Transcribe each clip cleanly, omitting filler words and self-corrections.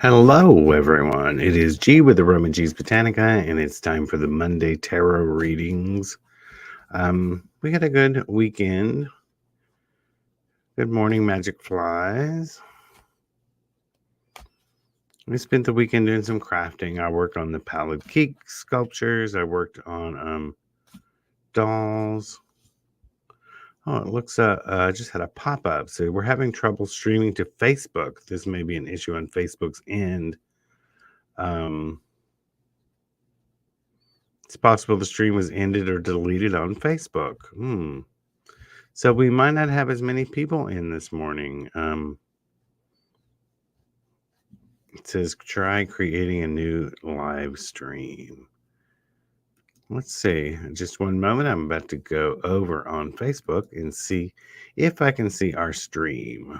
Hello, everyone. It is G with the Roman G's Botanica, and it's time for the Monday tarot readings. We had a good weekend. Good morning, Magic Flies. We spent the weekend doing some crafting. I worked on the Pallid Cake sculptures. I worked on dolls. Oh, it looks just had a pop-up. So we're having trouble streaming to Facebook. This may be an issue on Facebook's end. It's possible the stream was ended or deleted on Facebook. So we might not have as many people in this morning. It says try creating a new live stream. Let's see. Just one moment. I'm about to go over on Facebook and see if I can see our stream.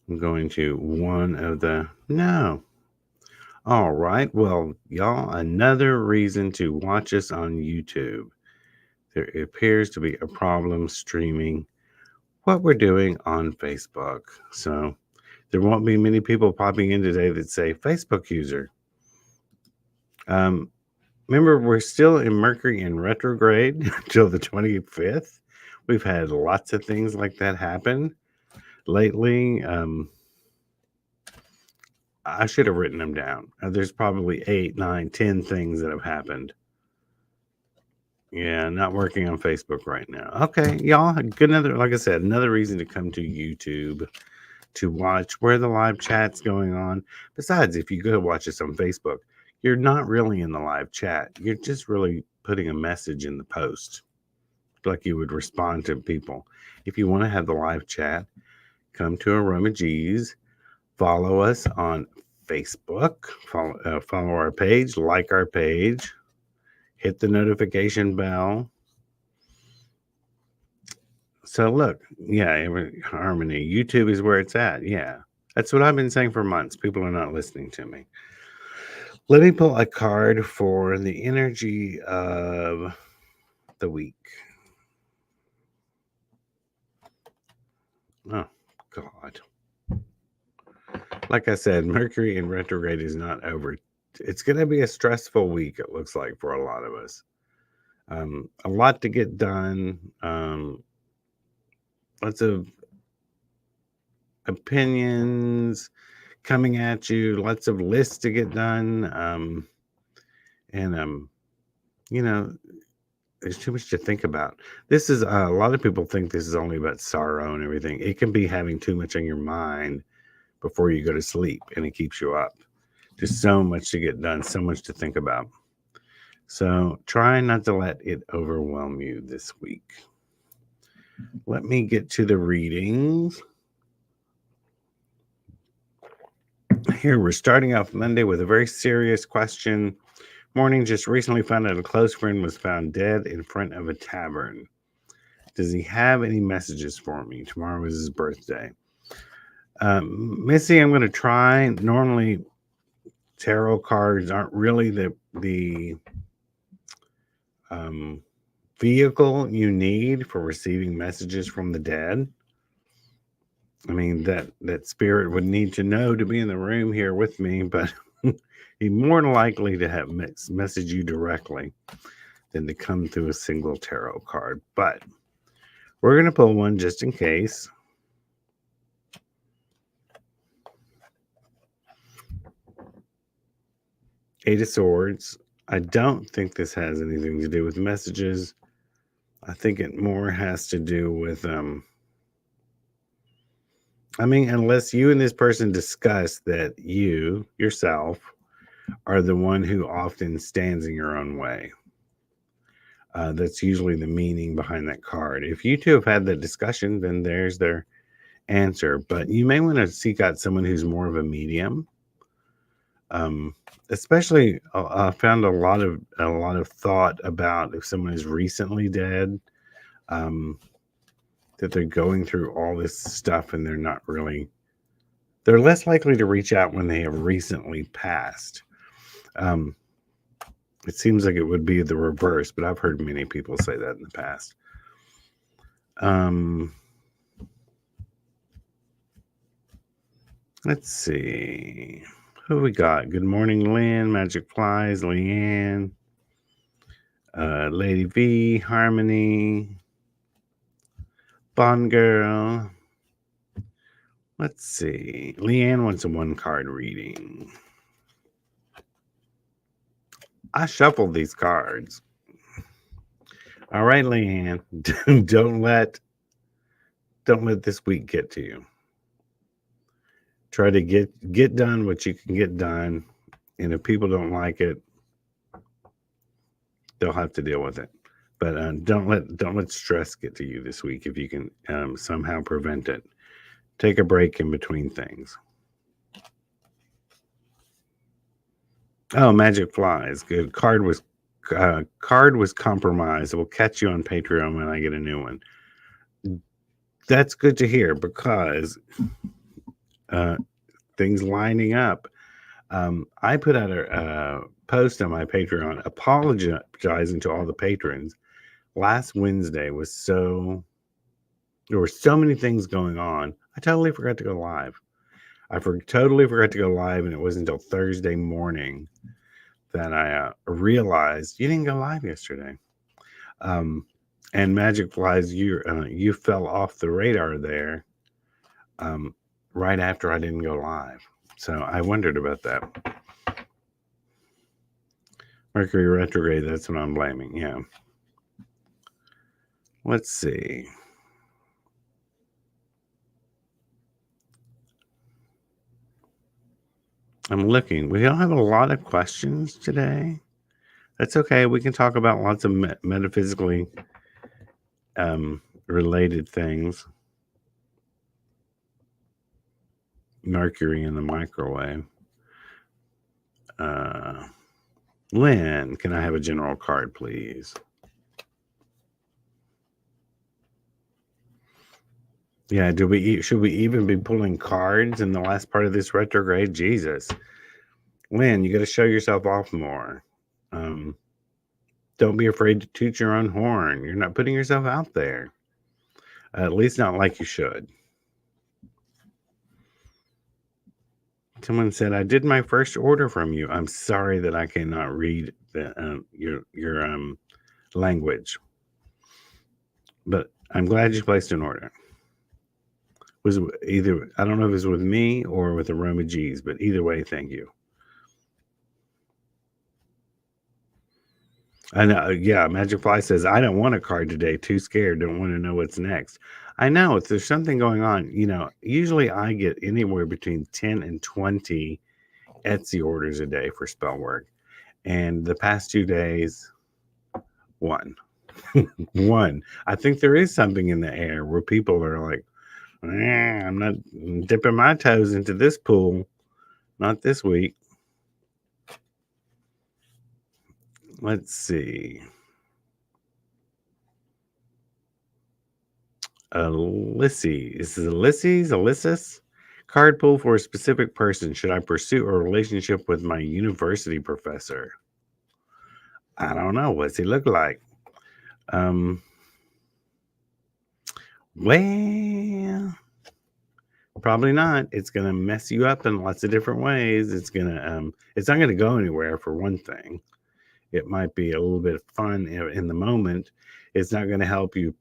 I'm going to one of the... No. All right. Well, y'all, another reason to watch us on YouTube. There appears to be a problem streaming what we're doing on Facebook. So there won't be many people popping in today that say Facebook user. Remember, we're still in Mercury in retrograde until the 25th. We've had lots of things like that happen lately. I should have written them down. There's probably 8, 9, 10 things that have happened. Yeah, not working on Facebook right now. Okay, y'all, good like I said, another reason to come to YouTube to watch where the live chat's going on. Besides, if you go watch us on Facebook, you're not really in the live chat. You're just really putting a message in the post, like you would respond to people. If you want to have the live chat, come to Aroma G's, follow us on Facebook, follow our page, like our page, hit the notification bell. So look, yeah, Harmony, YouTube is where it's at. Yeah, that's what I've been saying for months. People are not listening to me. Let me pull a card for the energy of the week. Oh, God. Like I said, Mercury in retrograde is not over. It's going to be a stressful week, it looks like, for a lot of us. A lot to get done. Lots of opinions coming at you, lots of lists to get done. You know, there's too much to think about. This is a lot of people think this is only about sorrow and everything. It can be having too much on your mind before you go to sleep, and it keeps you up. Just so much to get done, so much to think about. So try not to let it overwhelm you this week. Let me get to the readings. Here, we're starting off Monday with a very serious question. Morning, just recently found out a close friend was found dead in front of a tavern. Does he have any messages for me? Tomorrow is his birthday. Missy, I'm going to try. Normally, tarot cards aren't really the vehicle you need for receiving messages from the dead. I mean, that spirit would need to know to be in the room here with me, but he's more likely to have message you directly than to come through a single tarot card. But we're going to pull one just in case. Eight of Swords. I don't think this has anything to do with messages. I think it more has to do with, unless you and this person discuss that you, yourself, are the one who often stands in your own way. That's usually the meaning behind that card. If you two have had that discussion, then there's their answer. But you may want to seek out someone who's more of a medium. Especially, I found a lot of thought about if someone is recently dead, that they're going through all this stuff and they're less likely to reach out when they have recently passed. It seems like it would be the reverse, but I've heard many people say that in the past. Let's see. Who we got? Good morning, Lynn, Magic Flies, Leanne, Lady V, Harmony, Bond Girl. Let's see. Leanne wants a one card reading. I shuffled these cards. All right, Leanne. don't let this week get to you. Try to get done what you can get done, and if people don't like it, they'll have to deal with it. But don't let stress get to you this week if you can somehow prevent it. Take a break in between things. Oh, Magic Flies. Good. Card was compromised. We'll catch you on Patreon when I get a new one. That's good to hear because things lining up. I put out a post on my Patreon apologizing to all the patrons. Last Wednesday there were so many things going on. I totally forgot to go live. Totally forgot to go live, and it wasn't until Thursday morning that I realized you didn't go live yesterday. And Magic Flies, you fell off the radar there right after I didn't go live. So I wondered about that. Mercury retrograde, that's what I'm blaming. Yeah. Let's see. I'm looking. We don't have a lot of questions today. That's okay. We can talk about lots of metaphysically related things. Mercury in the microwave. Lynn, can I have a general card, please? Yeah, should we even be pulling cards in the last part of this retrograde? Jesus. Lynn, you got to show yourself off more. Don't be afraid to toot your own horn. You're not putting yourself out there. At least not like you should. Someone said, I did my first order from you. I'm sorry that I cannot read your language. But I'm glad you placed an order. Was either, I don't know if it was with me or with Aroma G's, but either way, thank you. I know, yeah, Magic Fly says, I don't want a card today. Too scared. Don't want to know what's next. I know, if there's something going on, usually I get anywhere between 10 and 20 Etsy orders a day for spell work. And the past 2 days, one. One. I think there is something in the air where people are like, I'm not dipping my toes into this pool. Not this week. Let's see. Ulysses? Card pull for a specific person. Should I pursue a relationship with my university professor? I don't know. What's he look like? Well, probably not. It's gonna mess you up in lots of different ways. It's not gonna go anywhere, for one thing. It might be a little bit of fun in the moment. It's not gonna help you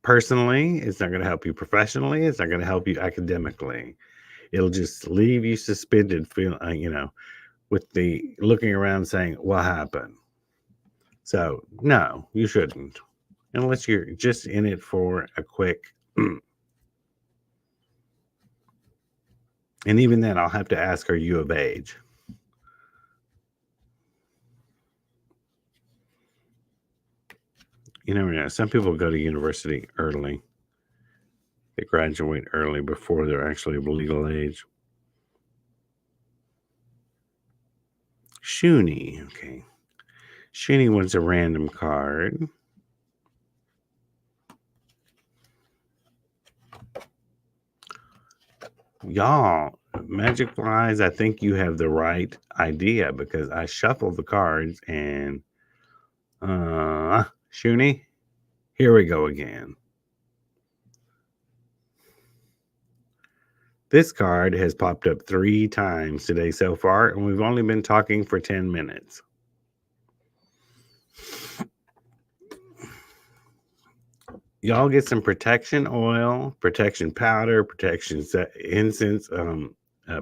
personally. It's not gonna help you professionally. It's not gonna help you academically. It'll just leave you suspended, with the looking around saying, what happened? So, no, you shouldn't. Unless you're just in it for a quick. And even then, I'll have to ask, are you of age? You never know. Some people go to university early. They graduate early before they're actually of legal age. Shuni. Okay. Shuni wants a random card. Y'all, Magic Flies, I think you have the right idea because I shuffled the cards and Shuni, here we go again. This card has popped up 3 times today so far, and we've only been talking for 10 minutes. Y'all get some protection oil, protection powder, protection incense,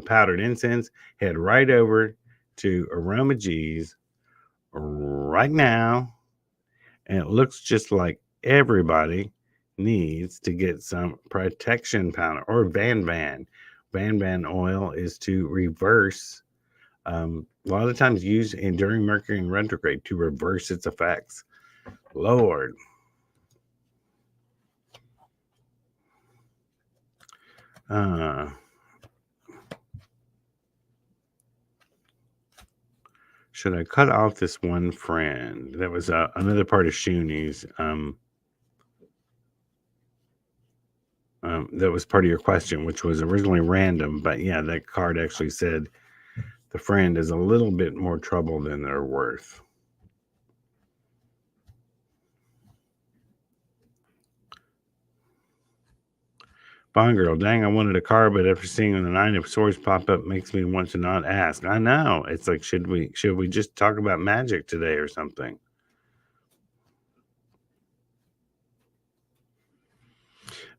powdered incense. Head right over to Aroma G's right now, and it looks just like everybody needs to get some protection powder or Van Van. Van Van oil is to reverse, a lot of times used during Mercury in retrograde to reverse its effects. Lord. Should I cut off this one friend? That was another part of Shuni's. That was part of your question, which was originally random, but yeah, that card actually said the friend is a little bit more trouble than they're worth. Bond girl, dang, I wanted a card, but after seeing the 9 of Swords pop up makes me want to not ask. I know. It's like, should we just talk about magic today or something?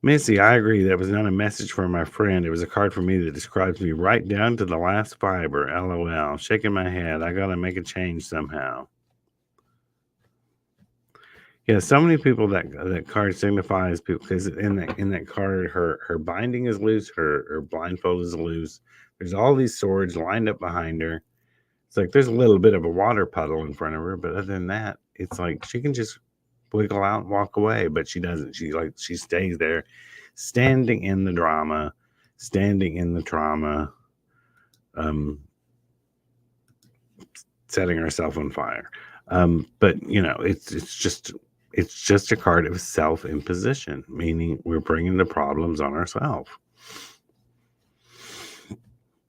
Missy, I agree. That was not a message for my friend. It was a card for me that describes me right down to the last fiber. LOL. Shaking my head. I gotta make a change somehow. Yeah, so many people that card signifies people because in that card, her binding is loose, her blindfold is loose. There's all these swords lined up behind her. It's like there's a little bit of a water puddle in front of her, but other than that, it's like she can just wiggle out and walk away, but she doesn't. She stays there, standing in the drama, standing in the trauma, setting herself on fire. But it's just a card of self-imposition, meaning we're bringing the problems on ourselves.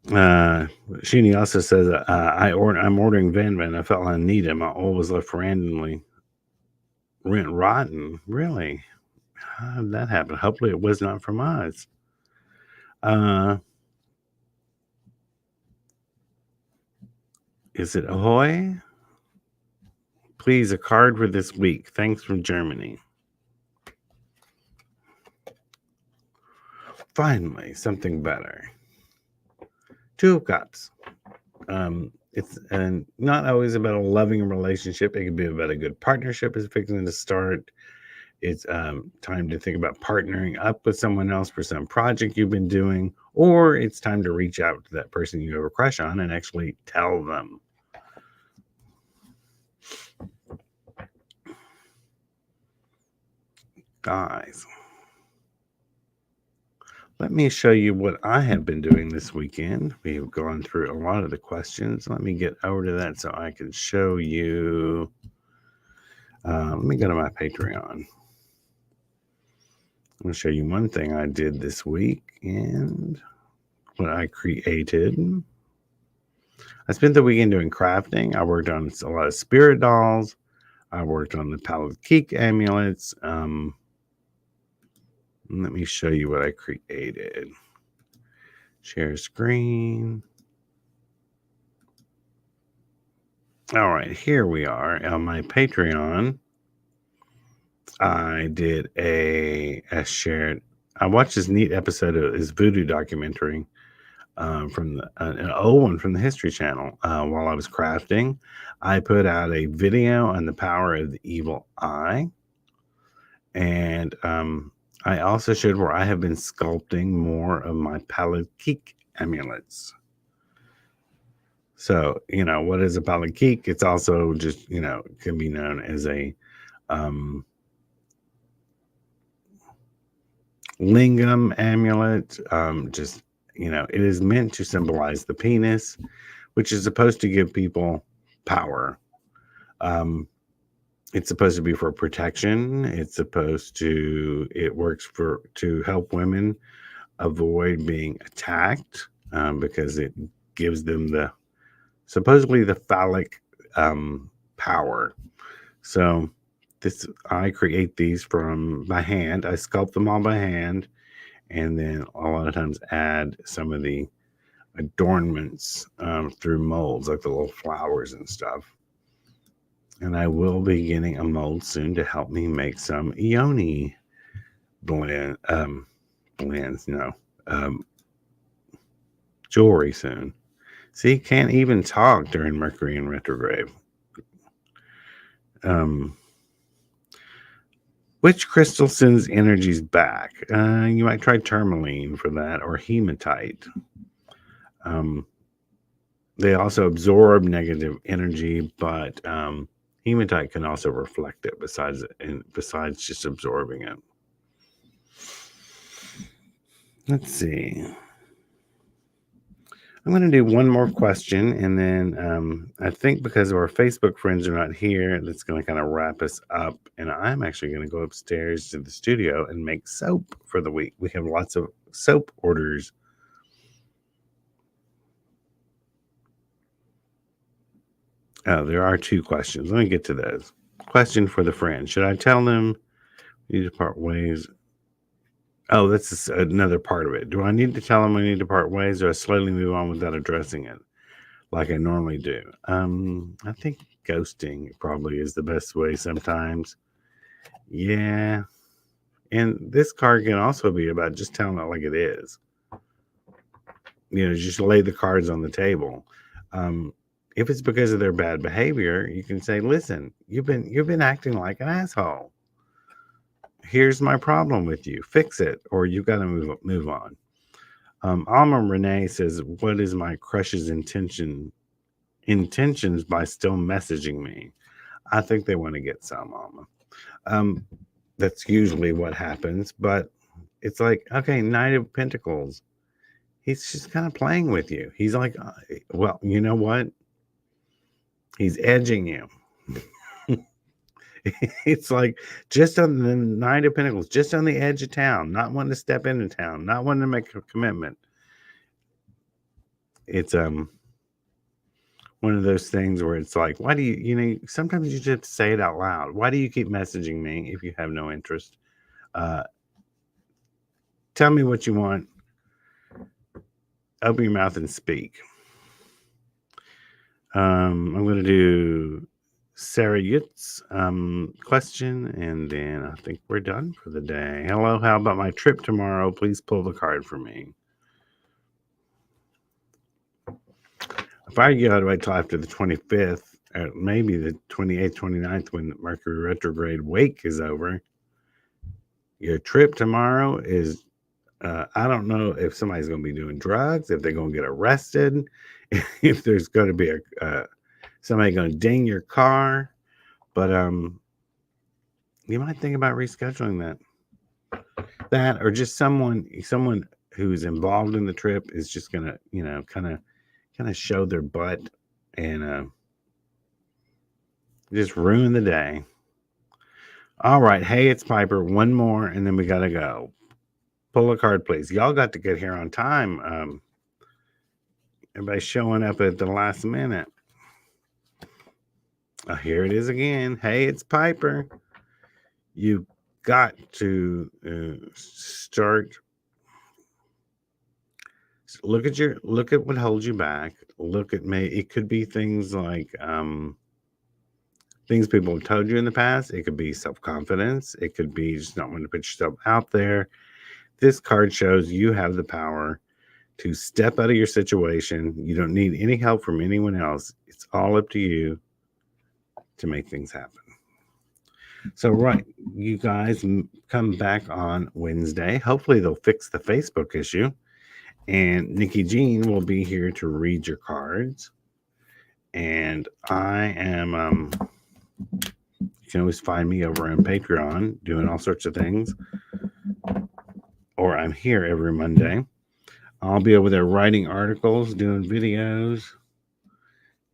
Sheeny also says, I'm ordering Van Van. I felt I need him. My oil was left randomly. Rent rotten. Really? How did that happen? Hopefully it was not from us. Is it Ahoy? Please, a card for this week. Thanks from Germany. Finally, something better. 2 of Cups. It's not always about a loving relationship. It can be about a good partnership is fixing to start. It's time to think about partnering up with someone else for some project you've been doing, or it's time to reach out to that person you have a crush on and actually tell them. Guys, let me show you what I have been doing this weekend. We've gone through a lot of the questions. Let me get over to that so I can show you. Let me go to my Patreon. I'm going to show you one thing I did this week and what I created. I spent the weekend doing crafting. I worked on a lot of spirit dolls. I worked on the Palakik amulets. Let me show you what I created. Share screen. All right, here we are on my Patreon. I did a shared. I watched this neat episode of this voodoo documentary from an old one from the History Channel. While I was crafting, I put out a video on the power of the evil eye, and I also showed where I have been sculpting more of my Palakik amulets. So, what is a Palakik? It's also just, can be known as a lingam amulet. It is meant to symbolize the penis, which is supposed to give people power. It's supposed to be for protection. It works to help women avoid being attacked, because it gives them supposedly the phallic power. So I create these by hand. I sculpt them all by hand, and then a lot of times add some of the adornments through molds, like the little flowers and stuff. And I will be getting a mold soon to help me make some Ioni blends, um, jewelry soon. See, can't even talk during Mercury in retrograde. Um, which crystal sends energies back? You might try tourmaline for that, or hematite. Um, they also absorb negative energy, but hematite can also reflect it. Besides just absorbing it. Let's see. I'm going to do one more question, and then I think because our Facebook friends are not here, that's going to kind of wrap us up. And I'm actually going to go upstairs to the studio and make soap for the week. We have lots of soap orders. Oh, there are 2 questions. Let me get to those. Question for the friend: should I tell them we need to part ways? Oh, that's another part of it. Do I need to tell them we need to part ways, or I slowly move on without addressing it like I normally do? I think ghosting probably is the best way sometimes. Yeah. And this card can also be about just telling it like it is. Just lay the cards on the table. If it's because of their bad behavior, you can say, "Listen, you've been acting like an asshole. Here's my problem with you. Fix it, or you got to move on." Alma Renee says, "What is my crush's intentions by still messaging me?" I think they want to get some, Alma. That's usually what happens, but it's like, okay, Knight of Pentacles. He's just kind of playing with you. He's like, well, you know what? He's edging you. It's like just on the Knight of Pentacles, just on the edge of town, not wanting to step into town, not wanting to make a commitment. It's one of those things where it's like, why do sometimes you just have to say it out loud. Why do you keep messaging me if you have no interest? Tell me what you want. Open your mouth and speak. I'm going to do Sarah Yut's question, and then I think we're done for the day. Hello, how about my trip tomorrow? Please pull the card for me. If I go to wait till after the 25th, or maybe the 28th, 29th, when Mercury retrograde wake is over, your trip tomorrow is, I don't know if somebody's going to be doing drugs, if they're going to get arrested, if there's going to be somebody going to ding your car, but you might think about rescheduling that, or just someone who's involved in the trip is just going to, kind of show their butt and just ruin the day. All right. Hey, it's Piper. One more, and then we got to go. Pull a card, please. Y'all got to get here on time. Everybody's showing up at the last minute. Oh, here it is again. Hey, it's Piper. You got to start. Look at what holds you back. It could be things like things people have told you in the past. It could be self-confidence. It could be just not wanting to put yourself out there. This card shows you have the power to step out of your situation. You don't need any help from anyone else. It's all up to you to make things happen. So, right, you guys come back on Wednesday. Hopefully they'll fix the Facebook issue. And Nikki Jean will be here to read your cards. And I am, you can always find me over on Patreon doing all sorts of things. Or I'm here every Monday. I'll be over there writing articles, doing videos.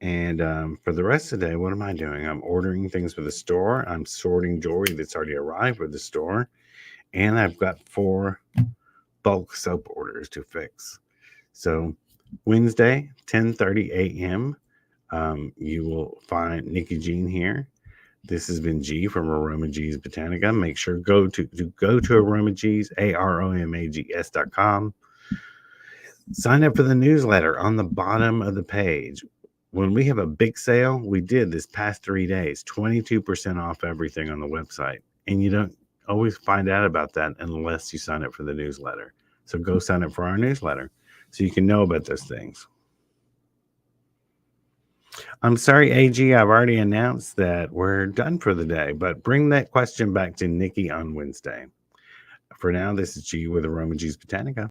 And for the rest of the day, what am I doing? I'm ordering things for the store. I'm sorting jewelry that's already arrived for the store. And I've got 4 bulk soap orders to fix. So Wednesday, 10:30 a.m., you will find Nikki Jean here This has been G from Aroma G's Botanica. Make sure go to Aroma G's, AROMAGS.com. Sign up for the newsletter on the bottom of the page. When we have a big sale, we did this past 3 days, 22% off everything on the website. And you don't always find out about that unless you sign up for the newsletter. So go sign up for our newsletter so you can know about those things. I'm sorry, AG, I've already announced that we're done for the day, but bring that question back to Nikki on Wednesday. For now, this is G with Aroma G's Botanica.